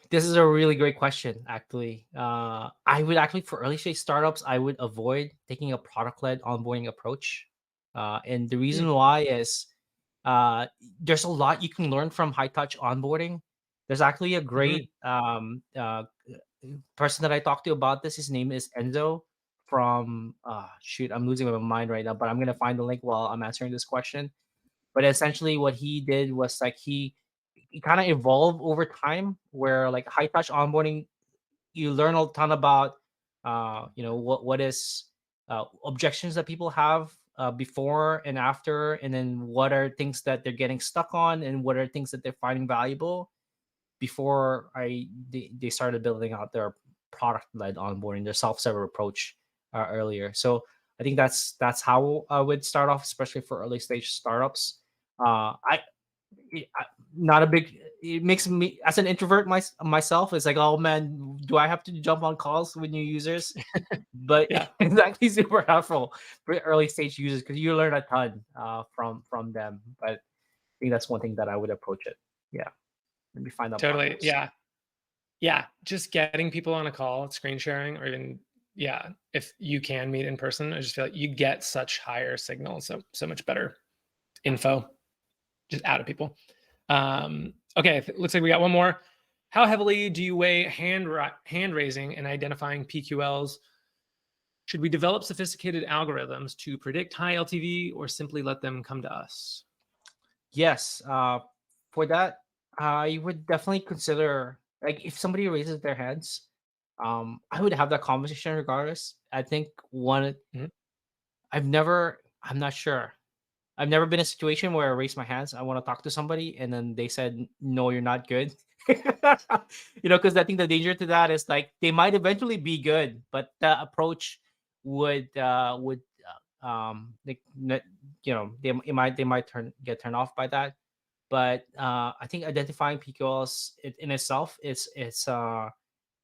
This is a really great question, actually. I would actually, for early stage startups, I would avoid taking a product led onboarding approach. And the reason why is, There's a lot you can learn from high touch onboarding. There's actually a Mhm. great person that I talked to about this. His name is Enzo from shoot, I'm losing my mind right now, but I'm gonna find the link while I'm answering this question. But essentially, what he did was like he kind of evolved over time, where like high touch onboarding, you learn a ton about what is objections that people have before and after, and then what are things that they're getting stuck on, and what are things that they're finding valuable before they started building out their product led onboarding, their self serve approach earlier. So I think that's how I would start off, especially for early stage startups. I not a big. It makes me as an introvert myself. It's like, oh man, do I have to jump on calls with new users? But Yeah, it's actually super helpful for early stage users because you learn a ton from them. But I think that's one thing that I would approach it. Yeah, maybe find that blog totally. post. Yeah. Yeah, just getting people on a call, screen sharing, or even yeah, if you can meet in person, I just feel like you get such higher signals, so much better info just out of people. Okay, looks like we got one more. How heavily do you weigh hand raising and identifying PQLs? Should we develop sophisticated algorithms to predict high LTV or simply let them come to us? Yes, for that, I would definitely consider like if somebody raises their hands, I would have that conversation regardless. I think one Mhm. I'm not sure. I've never been in a situation where I raised my hands. I want to talk to somebody, and then they said, "No, you're not good." Because I think the danger to that is like they might eventually be good, but the approach would like they might get turned off by that. But I think identifying PQLs in itself is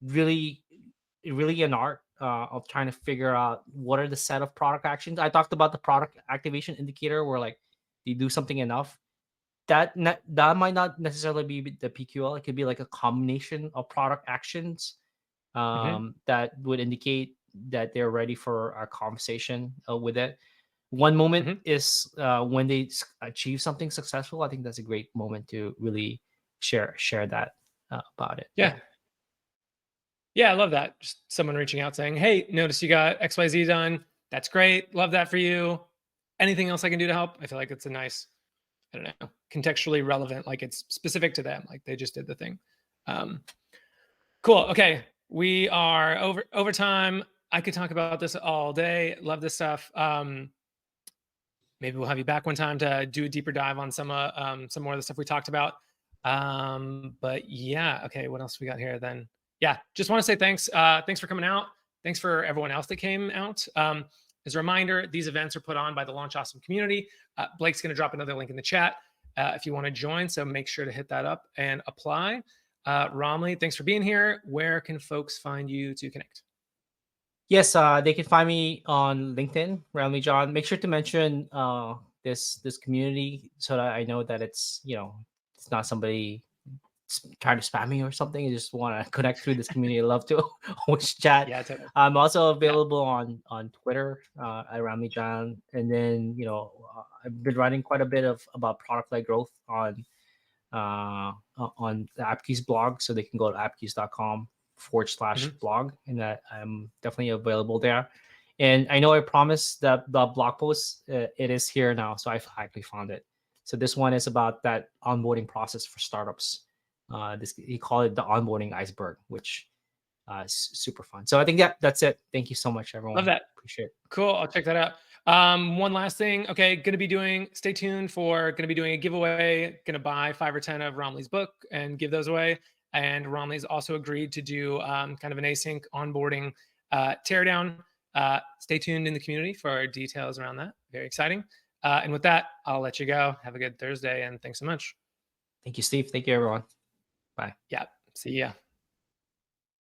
really really an art of trying to figure out what are the set of product actions. I talked about the product activation indicator where like they do something enough. That might not necessarily be the PQL. It could be like a combination of product actions Mhm. that would indicate that they're ready for a conversation with it. One moment Mhm. is when they achieve something successful. I think that's a great moment to really share that about it. Yeah. Yeah. Yeah, I love that. Just someone reaching out saying, "Hey, notice you got XYZ done. That's great. Love that for you. Anything else I can do to help?" I feel like it's a nice, I don't know, contextually relevant, like it's specific to them, like they just did the thing. Um, cool. Okay. We are over time. I could talk about this all day. Love this stuff. Maybe we'll have you back one time to do a deeper dive on some more of the stuff we talked about. But yeah, okay, what else we got here then? Yeah, just want to say thanks. Thanks for coming out. Thanks for everyone else that came out. As a reminder, these events are put on by the Launch Awesome community. Blake's going to drop another link in the chat if you want to join. So make sure to hit that up and apply. Ramli, thanks for being here. Where can folks find you to connect? Yes, they can find me on LinkedIn, Ramli John. Make sure to mention this community so that I know that it's not somebody trying to spam me or something. I just want to connect through this community. I love to always chat. Yeah, totally. I'm also Yeah. available on Twitter at Ramli John, and then I've been writing quite a bit of about product led growth on the Appcues blog, so they can go to Mhm. appcues.com/blog, and that I'm definitely available there. And I know I promised that the blog post, it is here now, so I've actually found it. So this one is about that onboarding process for startups. This he called it the onboarding iceberg, which is super fun. So I think that's it. Thank you so much, Love everyone. that. Appreciate it. Cool. I'll check that out. One last thing. Okay, stay tuned for gonna be doing a giveaway. Gonna buy 5 or 10 of Romley's book and give those away. And Romley's also agreed to do kind of an async onboarding teardown. Stay tuned in the community for details around that. Very exciting. And with that, I'll let you go. Have a good Thursday and thanks so much. Thank you, Steve. Thank you, everyone. Bye. Yeah. See ya.